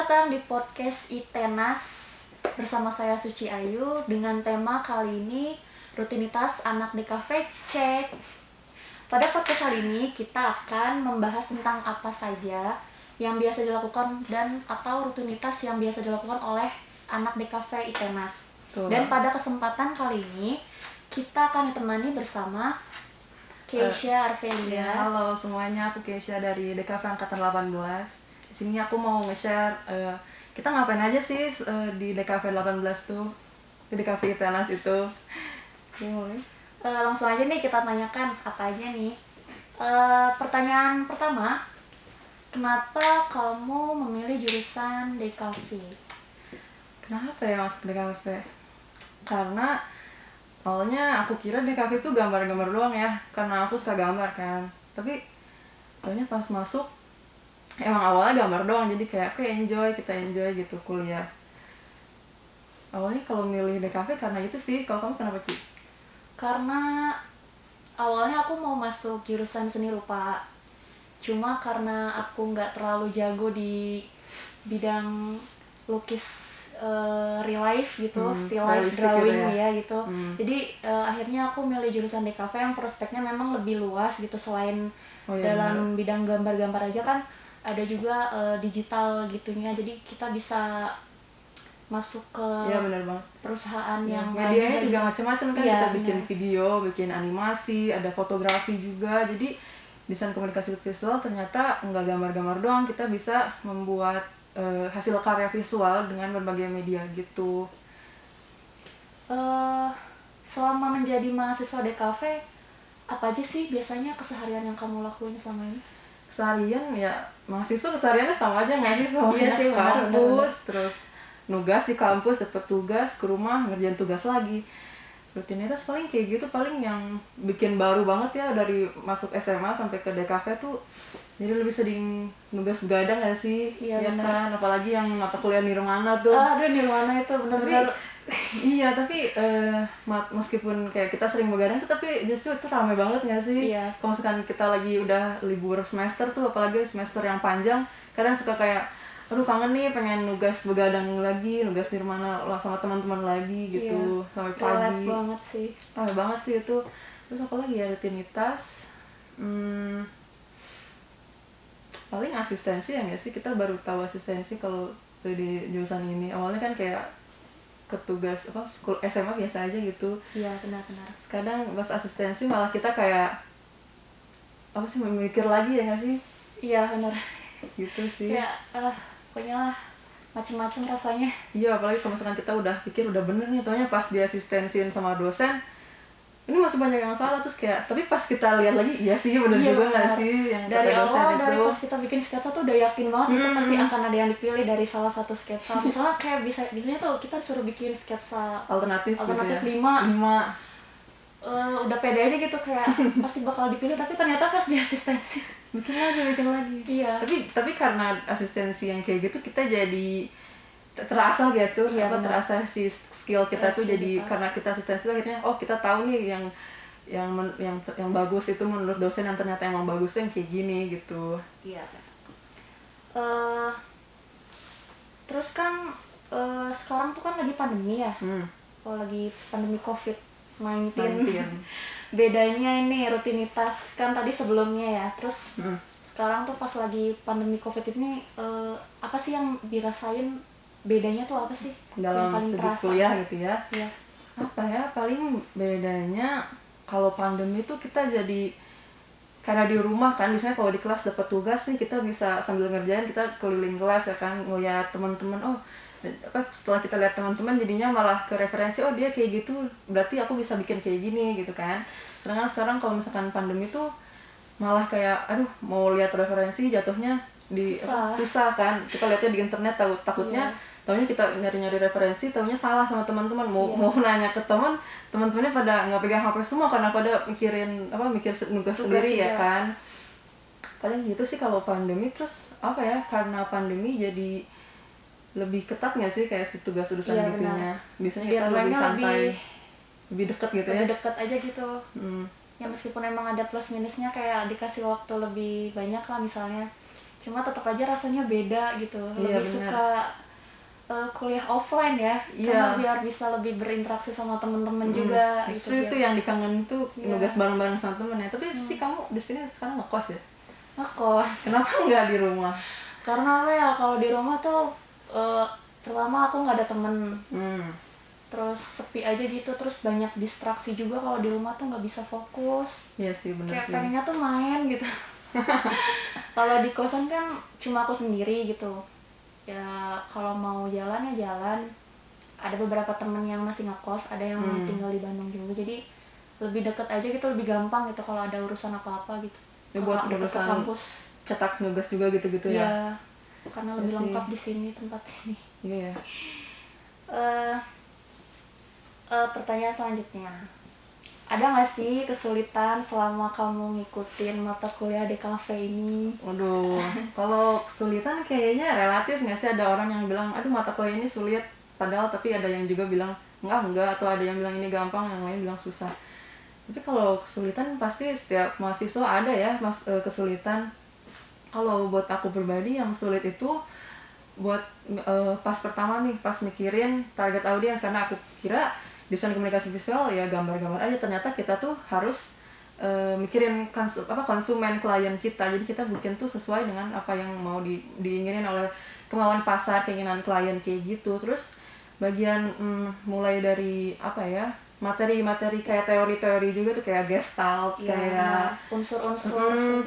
datang di podcast Itenas bersama saya Suci Ayu dengan tema kali ini rutinitas anak di kafe cek. Pada podcast kali ini kita akan membahas tentang apa saja yang biasa dilakukan dan atau rutinitas yang biasa dilakukan oleh anak di kafe Itenas. Dan pada kesempatan kali ini kita akan ditemani bersama Keisha Arvelia. Halo semuanya, aku Keisha dari DKV Angkatan 18. Di sini aku mau nge-share kita ngapain aja sih di DKV 18 tuh, di DKV Itenas itu. Langsung aja nih kita tanyakan apa aja nih. Pertanyaan pertama, kenapa kamu memilih jurusan DKV? Kenapa ya masuk DKV? Karena awalnya aku kira DKV itu gambar-gambar doang ya, karena aku suka gambar kan. Tapi taunya pas masuk emang awalnya gambar doang, jadi kayak kita enjoy gitu kuliah. Awalnya kalau milih DKV karena itu sih. Kalau kamu kenapa, Ci? Karena awalnya aku mau masuk jurusan seni rupa, cuma karena aku nggak terlalu jago di bidang lukis real life gitu, still life drawing gitu ya gitu. Jadi akhirnya aku milih jurusan DKV yang prospeknya memang lebih luas gitu, selain dalam bidang gambar-gambar aja kan ada juga digital gitunya, jadi kita bisa masuk ke perusahaan yang medianya juga macam-macam kan. Kita bikin video, bikin animasi, ada fotografi juga. Jadi desain komunikasi visual ternyata nggak gambar-gambar doang, kita bisa membuat hasil karya visual dengan berbagai media gitu. Selama menjadi mahasiswa DKV, apa aja sih biasanya keseharian yang kamu lakuin selama ini? Keseharian ya, mahasiswa kesehariannya sama aja nggak sih? Semuanya iya sih, kampus, terus nugas di kampus, dapat tugas, ke rumah ngerjain tugas lagi. Rutinitas paling kayak gitu, paling yang bikin baru banget ya dari masuk SMA sampai ke DKV tuh. Jadi lebih sering nugas begadang gak sih? Iya kan, apalagi yang mata kuliah Nirwana tuh. Aduh, Nirwana itu benar-benar. Iya, tapi meskipun kayak kita sering begadang tuh, tapi justru itu ramai banget gak sih? Iya. Kalau misalkan kita lagi udah libur semester tuh, apalagi semester yang panjang, kadang suka kayak, aduh kangen nih, pengen nugas begadang lagi, nugas Nirwana sama teman-teman lagi gitu. Iya. Sampai pagi. Ramai banget sih itu. Terus apa lagi ya rutinitas? Paling asistensi ya nggak sih, kita baru tahu asistensi kalau di jurusan ini. Awalnya kan kayak ketugas SMA biasa aja gitu. Iya, benar-benar. Kadang pas asistensi malah kita kayak memikir lagi ya nggak sih? Iya, benar. Gitu sih. Kayak pokoknya macam-macam rasanya. Iya, apalagi kalau misalkan kita udah pikir udah bener nih, taunya pas di asistensiin sama dosen ini masih banyak yang salah, terus kayak tapi pas kita lihat lagi iya sih bener juga nggak sih yang dari awal itu. Dari pas kita bikin sketsa tuh udah yakin banget itu pasti akan ada yang dipilih dari salah satu sketsa. Misalnya kayak biasanya tuh kita suruh bikin sketsa alternatif gitu ya. 5 udah pede aja gitu kayak pasti bakal dipilih, tapi ternyata pas di asistensi bikin lagi. Iya. Tapi karena asistensi yang kayak gitu kita jadi terasa gitu, terasa si skill kita tuh jadi karena kita asistensi akhirnya kita tahu nih yang bagus itu menurut dosen, yang ternyata emang bagus tuh yang kayak gini gitu. Iya. Terus kan sekarang tuh kan lagi pandemi ya. Lagi pandemi COVID-19. Bedanya ini rutinitas kan tadi sebelumnya ya. Terus sekarang tuh pas lagi pandemi COVID ini apa sih yang dirasain? Bedanya tuh apa sih? Dalam segi kuliah gitu ya? Iya. Apa ya, paling bedanya kalau pandemi tuh kita jadi karena di rumah kan, biasanya kalau di kelas dapat tugas nih kita bisa sambil ngerjain, kita keliling kelas ya kan, ngeliat teman-teman, setelah kita lihat teman-teman jadinya malah ke referensi, dia kayak gitu, berarti aku bisa bikin kayak gini gitu kan. Sedangkan sekarang kalau misalkan pandemi tuh malah kayak mau lihat referensi jatuhnya susah kan, kita lihatnya di internet, takutnya taunya kita nyari-nyari referensi, taunya salah sama teman-teman, mau nanya ke teman-temannya pada nggak pegang HP semua karena pada mikir nugas sendiri ya kan. Paling gitu sih kalau pandemi. Terus karena pandemi jadi lebih ketat nggak sih kayak si tugas urusan gitunya. Biasanya kita lebih santai, lebih dekat gitu ya. Lebih dekat aja gitu. Ya meskipun emang ada plus minusnya, kayak dikasih waktu lebih banyak lah, misalnya cuma tetap aja rasanya beda gitu. Iya, Lebih bener. suka kuliah offline ya, Iya. karena biar bisa lebih berinteraksi sama temen-temen juga Justru gitu. itu yang dikangen itu Iya. nugas bareng-bareng sama temen ya. Tapi sih kamu di sini sekarang ngekos ya? Ngekos. Kenapa nggak di rumah? Karena apa ya, kalau di rumah tuh pertama aku nggak ada temen, terus sepi aja gitu, terus banyak distraksi juga. Kalau di rumah tuh nggak bisa fokus. Iya sih, bener Kayak sih. pengennya tuh main gitu. Kalau di kosan kan cuma aku sendiri gitu. Ya kalau mau jalan ya jalan. Ada beberapa temen yang masih ngekos, ada yang tinggal di Bandung juga. Jadi lebih deket aja gitu, lebih gampang gitu kalau ada urusan apa-apa gitu. Ya, buat Deket ke urusan kampus. cetak nugas juga gitu-gitu ya? Iya, karena lebih sih. lengkap di sini, tempat sini. Iya ya. Pertanyaan selanjutnya, ada nggak sih kesulitan selama kamu ngikutin mata kuliah DKV ini? Waduh, kalau kesulitan kayaknya relatif nggak sih? Ada orang yang bilang, aduh mata kuliah ini sulit, padahal tapi ada yang juga bilang enggak, atau ada yang bilang ini gampang, yang lain bilang susah. Tapi kalau kesulitan pasti setiap mahasiswa ada ya kesulitan. Kalau buat aku pribadi yang sulit itu buat pas pertama nih, pas mikirin target audiens, karena aku kira desain komunikasi visual ya gambar-gambar aja, ternyata kita tuh harus mikirin konsumen klien kita. Jadi kita bikin tuh sesuai dengan apa yang mau diinginin oleh kemauan pasar, keinginan klien kayak gitu. Terus bagian mulai dari apa ya, materi-materi kayak teori-teori juga tuh, kayak gestalt, Ya, kayak unsur-unsur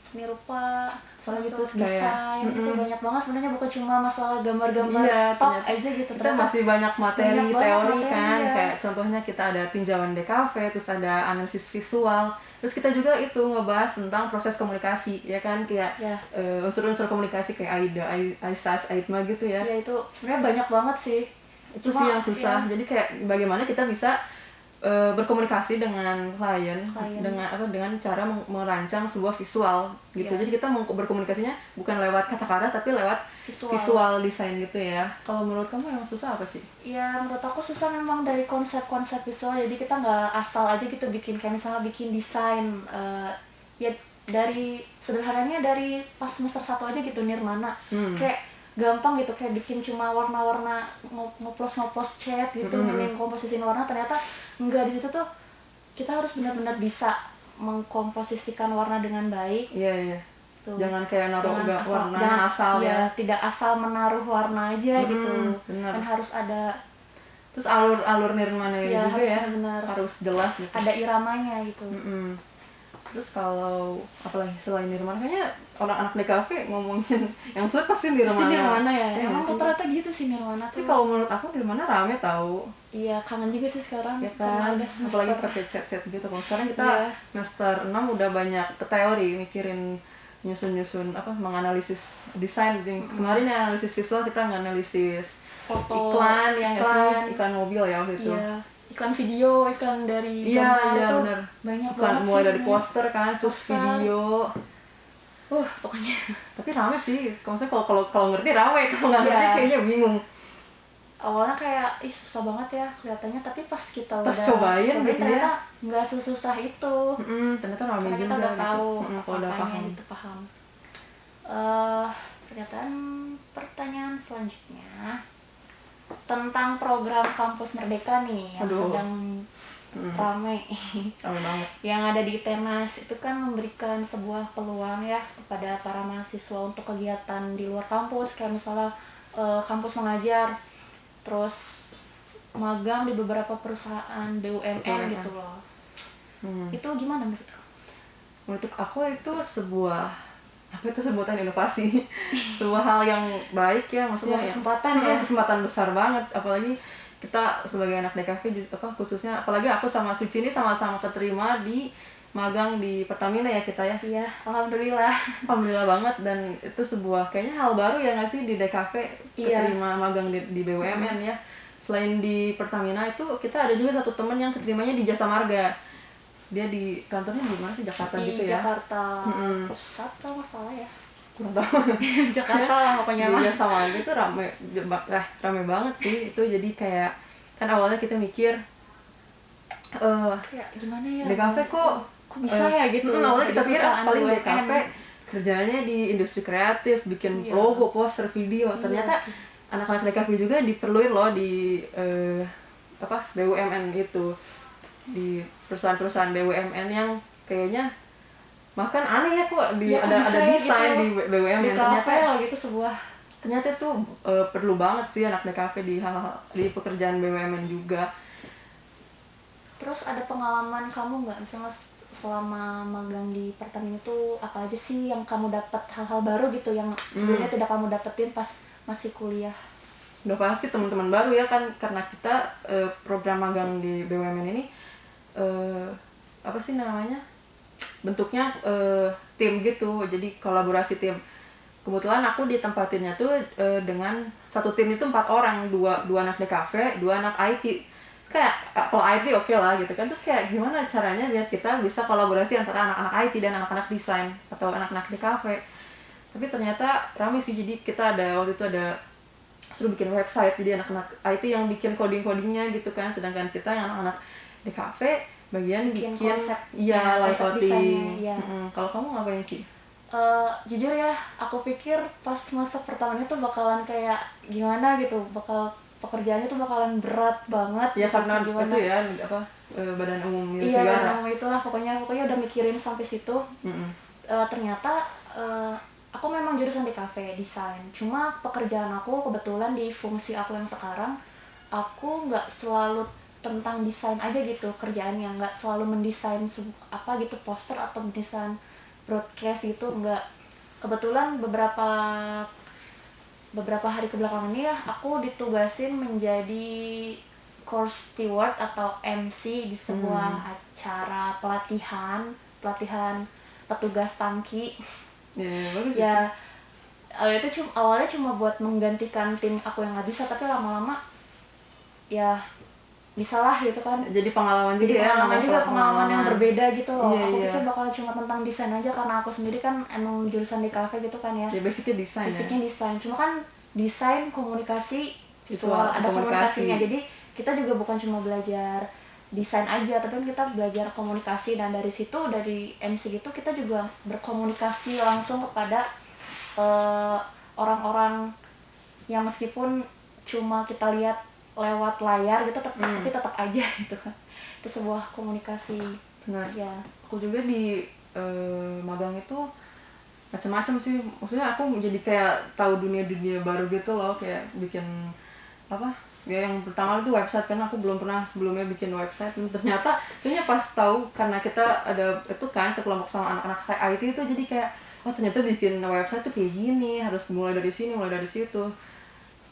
seni rupa, soalnya unsur gitu desain itu banyak banget sebenarnya, bukan cuma masalah gambar-gambar iya, top ternyata aja gitu. kita Ternyata masih banyak materi banyak banget teori materi, kan, ya. kayak contohnya kita ada tinjauan DKV, terus ada analisis visual, terus kita juga itu ngebahas tentang proses komunikasi ya kan, kayak Ya. unsur-unsur komunikasi kayak AIDA, AISAS, AIDMA gitu ya. Ya itu sebenarnya banyak banget sih. Itu sih yang susah. Jadi kayak bagaimana kita bisa berkomunikasi dengan klien dengan cara merancang sebuah visual gitu. Jadi kita mau berkomunikasinya bukan lewat kata-kata tapi lewat visual desain gitu ya. Kalau menurut kamu yang susah apa sih? Ya menurut aku susah memang dari konsep-konsep visual. Jadi kita nggak asal aja gitu bikin, kayak misalnya bikin desain ya dari sederhananya dari pas semester 1 aja gitu, Nirmana. Kayak gampang gitu, kayak bikin cuma warna-warna, ngoplos cat gitu, komposisiin warna. Ternyata enggak, di situ tuh kita harus benar-benar bisa mengkomposisikan warna dengan baik. Iya. Tuh. Jangan kayak naruh warna asal ya. ya. Tidak asal menaruh warna aja gitu. Bener. Dan harus ada, terus alur Nirmana ya, juga harus ya benar. harus jelas gitu. Ada iramanya gitu. Terus kalau apalagi selain Nirmana, kayaknya orang anak DKV ngomongin yang sulit pasti Nirmana. Pasti Nirmana ya. Emang sih? rata-rata gitu sih Nirmana tuh. Tapi kalau menurut aku Nirmana rame tahu. Iya, kangen juga sih sekarang. Ya kan, udah semester. apalagi pakai chat-chat gitu. Kalau sekarang kita semester 6 udah banyak ke teori, mikirin nyusun menganalisis desain. Kemarin ya analisis visual, kita nganalisis foto, iklan yang iklan mobil ya waktu itu. Iya. Iklan video, iklan dari gambar iya, itu bener. banyak Iklan banget mulai sih dari poster kan, terus video. Pokoknya. Tapi rame sih, maksudnya kalau ngerti rame, kalau nggak ngerti kayaknya bingung. Awalnya kayak susah banget ya kelihatannya, tapi pas kita udah cobain gitu ternyata nggak sesusah itu. Ternyata rame karena juga. kita udah tahu kalau udah paham. Gitu, paham. Pertanyaan selanjutnya tentang program Kampus Merdeka nih yang sedang ramai. Ramai banget. Yang ada di Tenas itu kan memberikan sebuah peluang ya kepada para mahasiswa untuk kegiatan di luar kampus, kayak misalnya kampus mengajar, terus magang di beberapa perusahaan BUMN gitu loh. Itu gimana menurut kamu? Menurut aku itu sebutan inovasi. Sebuah hal yang baik ya, maksudnya kesempatan besar banget, apalagi kita sebagai anak DKV khususnya, apalagi aku sama Suci ini sama-sama keterima di magang di Pertamina ya kita ya. Iya, alhamdulillah banget. Dan itu sebuah kayaknya hal baru ya nggak sih di DKV, keterima magang di BUMN ya. Selain di Pertamina itu kita ada juga satu teman yang keterimanya di Jasa Marga. Dia di kantornya di mana sih, Jakarta gitu ya? Di Jakarta Pusat kalau nggak salah ya. Kurang tahu. Jakarta lah pokoknya. Di Jasa Marga itu rame banget sih itu. Jadi kayak kan awalnya kita mikir kayak gimana ya? DKV kok bisa ya gitu. Awalnya kita pikir paling DKV kerjanya di industri kreatif, bikin Iya. logo, poster, video. Iya. Ternyata anak-anak DKV juga diperluin loh di BUMN itu, di perusahaan-perusahaan BUMN yang kayaknya bahkan aneh ya kok Ya, ada bisa ya desain gitu. di BUMN. Di kafe gitu sebuah. Ternyata itu perlu banget sih anak DKV di hal-hal di pekerjaan BUMN juga. Terus ada pengalaman kamu nggak, misalnya selama magang di Pertamina itu apa aja sih yang kamu dapat hal-hal baru gitu yang sebelumnya tidak kamu dapetin pas masih kuliah? Udah pasti teman-teman baru ya kan, karena kita program magang di BUMN ini apa sih namanya, bentuknya tim gitu, jadi kolaborasi tim. Kebetulan aku ditempatinnya tuh dengan satu tim itu 4 orang, dua anak DKV, 2 anak IT. Kayak kalau IT oke lah gitu kan, terus kayak gimana caranya biar kita bisa kolaborasi antara anak-anak IT dan anak-anak desain atau anak-anak DKV. Tapi ternyata ramai sih, jadi kita waktu itu suruh bikin website, jadi anak-anak IT yang bikin coding-codingnya gitu kan, sedangkan kita yang anak-anak DKV bagian bikin konsep, iya, konsep layouting. desainnya, iya. Kalau kamu ngapain sih? Jujur ya, aku pikir pas masuk pertamanya tuh bakalan kayak gimana gitu, pekerjaannya tuh bakalan berat banget Ya gitu, karena gimana. itu ya badan umum milik Iya, negara. badan itulah pokoknya udah mikirin sampai situ. Ternyata aku memang jurusan di kafe desain, cuma pekerjaan aku kebetulan di fungsi aku yang sekarang, aku nggak selalu tentang desain aja gitu kerjaannya, nggak selalu mendesain gitu poster atau mendesain broadcast gitu, nggak. Kebetulan beberapa hari kebelakangan ini ya aku ditugasin menjadi course steward atau MC di sebuah acara pelatihan petugas tangki. Bagus Ya, itu awalnya cuma buat menggantikan tim aku yang nggak bisa, tapi lama-lama ya bisalah gitu kan. Jadi pengalaman Jadi juga pengalaman yang berbeda gitu loh. Iya, Aku iya. pikir bakal cuma tentang desain aja, karena aku sendiri kan emang jurusan di kafe gitu kan ya. Ya basicnya desain. Basicnya desain, cuma kan desain komunikasi Visual, visual, ada komunikasi. komunikasinya. Jadi kita juga bukan cuma belajar desain aja, tapi kita belajar komunikasi, dan dari situ, dari MC gitu kita juga berkomunikasi langsung kepada orang-orang yang meskipun cuma kita lihat lewat layar gitu, tapi tetap aja gitu kan. Itu sebuah komunikasi. Benar. Ya. Aku juga di magang itu macam-macam sih. Maksudnya aku jadi kayak tahu dunia-dunia baru gitu loh, kayak bikin ya yang pertama itu website, karena aku belum pernah sebelumnya bikin website. Dan ternyata kayaknya pas tahu, karena kita ada itu kan sekelompok sama anak-anak IT itu, jadi kayak ternyata bikin website tuh kayak gini, harus mulai dari sini, mulai dari situ.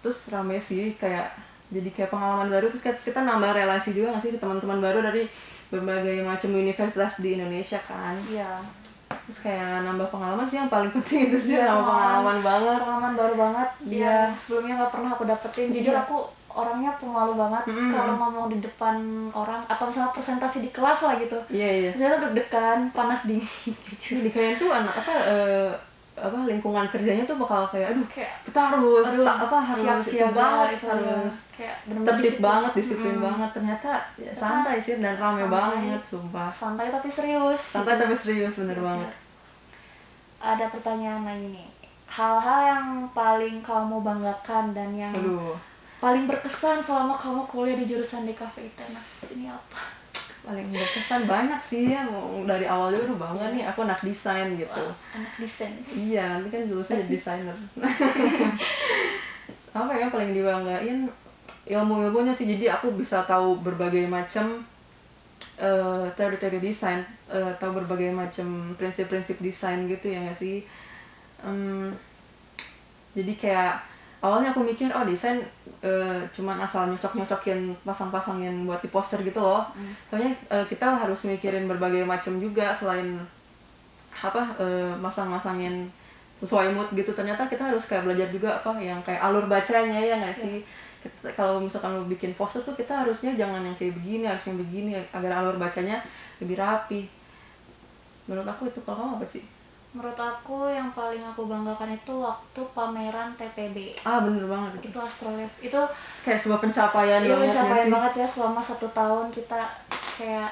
Terus rame sih, kayak jadi kayak pengalaman baru, terus kita nambah relasi juga nggak sih ke teman-teman baru dari berbagai macam universitas di Indonesia kan. Iya. Terus kayak nambah pengalaman sih yang paling penting itu sih, nambah pengalaman banget. Pengalaman baru banget. Iya. Yang sebelumnya nggak pernah aku dapetin. Jujur aku orangnya pemalu banget kalau ngomong di depan orang atau misalnya presentasi di kelas lah gitu. Iya. Saya deg-degan, panas dingin. Jujur. Jadi kayak tuh lingkungan kerjanya tuh bakal kayak kita harus siap-siap banget, itu harus kayak tertib banget, disiplin banget. Ternyata ya, santai sih, dan rame banget, sumpah. Santai tapi serius. Santai tapi serius, bener banget. Ada pertanyaan lagi nih. Hal-hal yang paling kamu banggakan dan yang paling berkesan selama kamu kuliah di jurusan DKV ITENAS ini apa? Paling berkesan banyak sih ya, dari awal juga udah bangga nih aku anak desain gitu. Anak desain. Iya, nanti kan jurusannya jadi desainer. Apa ya paling dibanggain, ilmu-ilmunya sih. Jadi aku bisa tahu berbagai macam teori-teori desain, tahu berbagai macam prinsip-prinsip desain gitu ya nggak sih. Jadi kayak awalnya aku mikir desain cuman asal nyocok-nyocokin, pasang-pasangin buat di poster gitu loh. Soalnya kita harus mikirin berbagai macam juga, selain masang-masangin sesuai mood gitu. Ternyata kita harus kayak belajar juga yang kayak alur bacanya ya nggak sih. Kalau misalkan mau bikin poster tuh kita harusnya jangan yang kayak begini, harus yang begini agar alur bacanya lebih rapi. Menurut aku itu. Kalau kamu apa sih? Menurut aku yang paling aku banggakan itu waktu pameran TPB. Bener banget itu Astrolab itu kayak sebuah pencapaian pencapaian banget ya. Selama 1 tahun kita kayak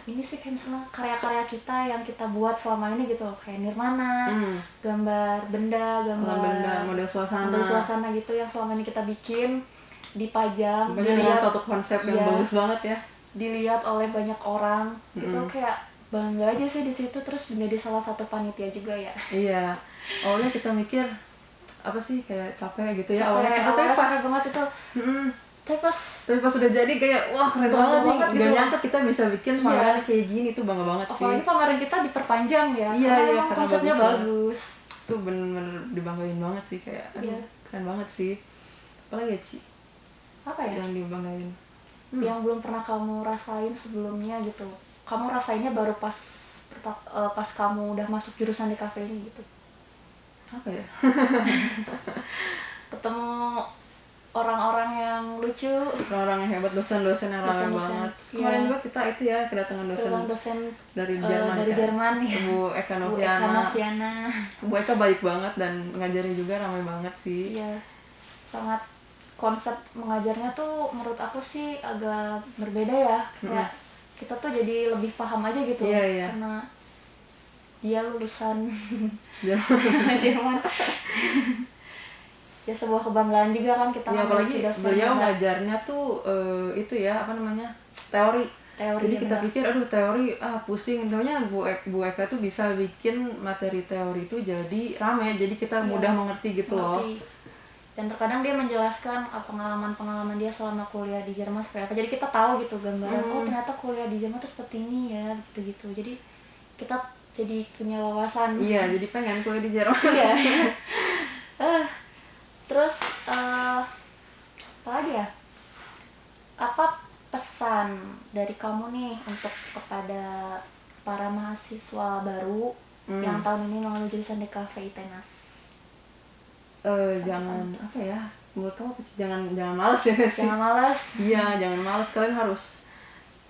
ini sih kayak misalnya karya-karya kita yang kita buat selama ini gitu, kayak nirmana, gambar benda, model suasana gitu yang selama ini kita bikin, dipajang, dengan suatu konsep yang bagus banget ya, dilihat oleh banyak orang gitu. Kayak bangga aja sih di situ, terus menjadi salah satu panitia juga ya. Iya, awalnya kita mikir apa sih, kayak capek gitu ya, awalnya capek banget itu. Tapi pas udah jadi kayak wah keren banget nih, gak nyangka kita bisa bikin pameran kayak gini, tuh bangga banget sih. Apalagi pameran kita diperpanjang ya, karena konsepnya bagus. Tuh bener-bener dibanggain banget sih, kayak keren banget sih. Apalagi ya Ci? Apa ya? Yang dibanggain? Yang belum pernah kamu rasain sebelumnya gitu. Kamu rasainnya baru pas kamu udah masuk jurusan di kafe ini gitu. Apa ya? Ketemu orang-orang yang lucu, orang-orang yang hebat, dosen-dosen yang ramai banget. Kemarin juga kita itu ya kedatangan dosen dari Jerman ya. Bu Eka Noviana. Bu Eka baik banget dan ngajarin juga ramai banget sih. Iya, sangat, konsep mengajarnya tuh menurut aku sih agak berbeda ya. Kayak kita tuh jadi lebih paham aja gitu. Karena dia lulusan Jerman. Ya sebuah kebanggaan juga kan kita apalagi beliau ngajarnya tuh itu ya apa namanya, teori. Jadi kita pikir aduh teori pusing, tentunya Bu Eka tuh bisa bikin materi teori itu jadi rame, jadi kita mudah mengerti gitu loh. Dan terkadang dia menjelaskan pengalaman dia selama kuliah di Jerman seperti apa, jadi kita tahu gitu gambaran, oh ternyata kuliah di Jerman tuh seperti ini ya, gitu-gitu. Jadi kita jadi punya wawasan. Iya, jadi pengen kuliah di Jerman. Iya. Terus apa lagi ya? Apa pesan dari kamu nih untuk kepada para mahasiswa baru yang tahun ini mau jurusan DKV ITENAS? Jangan apa ya? Menurut kamu jangan malas ya sih? Jangan malas. Iya, jangan malas. Kalian harus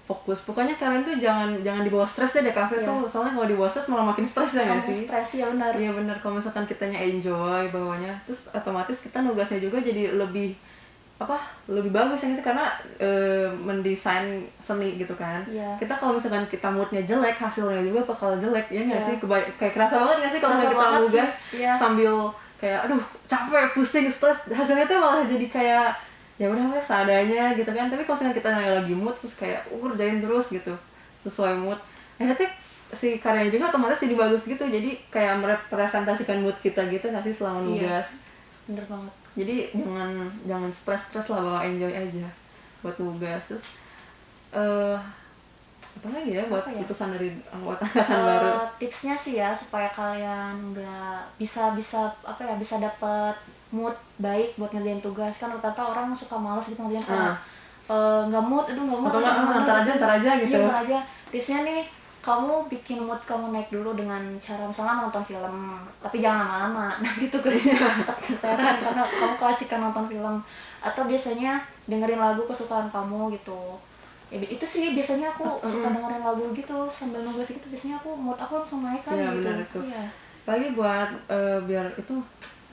fokus. Pokoknya kalian tuh jangan dibawa stres deh DKV tuh. Soalnya kalau dibawa stres malah makin stres ya nggak sih? Stres ya benar. Iya benar. Kalau misalkan kitanya enjoy bawanya, terus otomatis kita nugasnya juga jadi lebih bagus ya sih, karena mendesain seni gitu kan. Kita kalau misalkan kita moodnya jelek, hasilnya juga bakal jelek ya nggak sih? Kayak kerasa banget nggak sih kalau kita nugas sambil kayak aduh capek, pusing, stres, hasilnya tuh malah jadi kayak ya udah wes seadanya gitu kan. Tapi kalau misalkan kita lagi mood terus kayak kerjain terus gitu sesuai mood, nanti si karyanya juga otomatis jadi bagus gitu, jadi kayak merepresentasikan mood kita gitu nggak sih selama nugas. Bener banget. Jadi jangan stres lah, bawa enjoy aja buat nugas. Terus apa lagi ya buat pesan dari anggota angkatan baru? Tipsnya sih ya supaya kalian nggak bisa dapat mood baik buat ngerjain tugas. Kan rata-rata orang suka malas gitu ngerjain karena nggak mood atau ntar aja gitu. Ntar aja. Tipsnya nih, kamu bikin mood kamu naik dulu dengan cara misalnya nonton film, tapi jangan lama-lama, nanti tugasnya keteteran karena kamu keasikan nonton film. Atau biasanya dengerin lagu kesukaan kamu gitu. Ya, itu sih biasanya aku suka dengerin lagu gitu sambil nugas gitu, biasanya mood aku langsung naik kan gitu. Bener itu. Lagi buat biar itu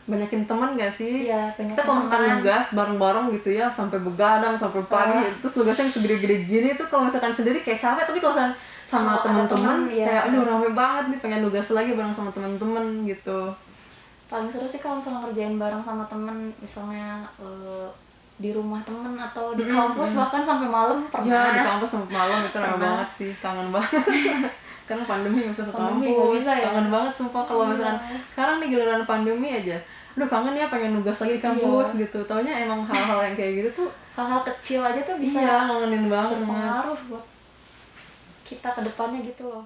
banyakin teman gak sih? Iya, kita kalau misalkan nugas bareng-bareng gitu ya sampai begadang sampai pagi, terus nugasnya yang segede-gede gini tuh kalau misalkan sendiri kayak capek, tapi kalau misalkan sama teman-teman kayak aduh rame banget nih, pengen nugas lagi bareng sama teman-teman gitu. Paling seru sih kalau misalnya ngerjain bareng sama temen, misalnya di rumah temen atau di kampus bahkan sampai malam pernah. Ya di kampus sampai malam itu rame banget sih, kangen banget. Karena pandemi nggak bisa ke kampus, kangen banget sumpah. Kalau misalkan sekarang nih giliran pandemi aja, aduh kangen ya pengen nugas lagi di kampus gitu. Taunya emang hal-hal yang kayak gitu tuh, hal-hal kecil aja tuh bisa ngangenin banget berpengaruh buat kita ke depannya gitu loh.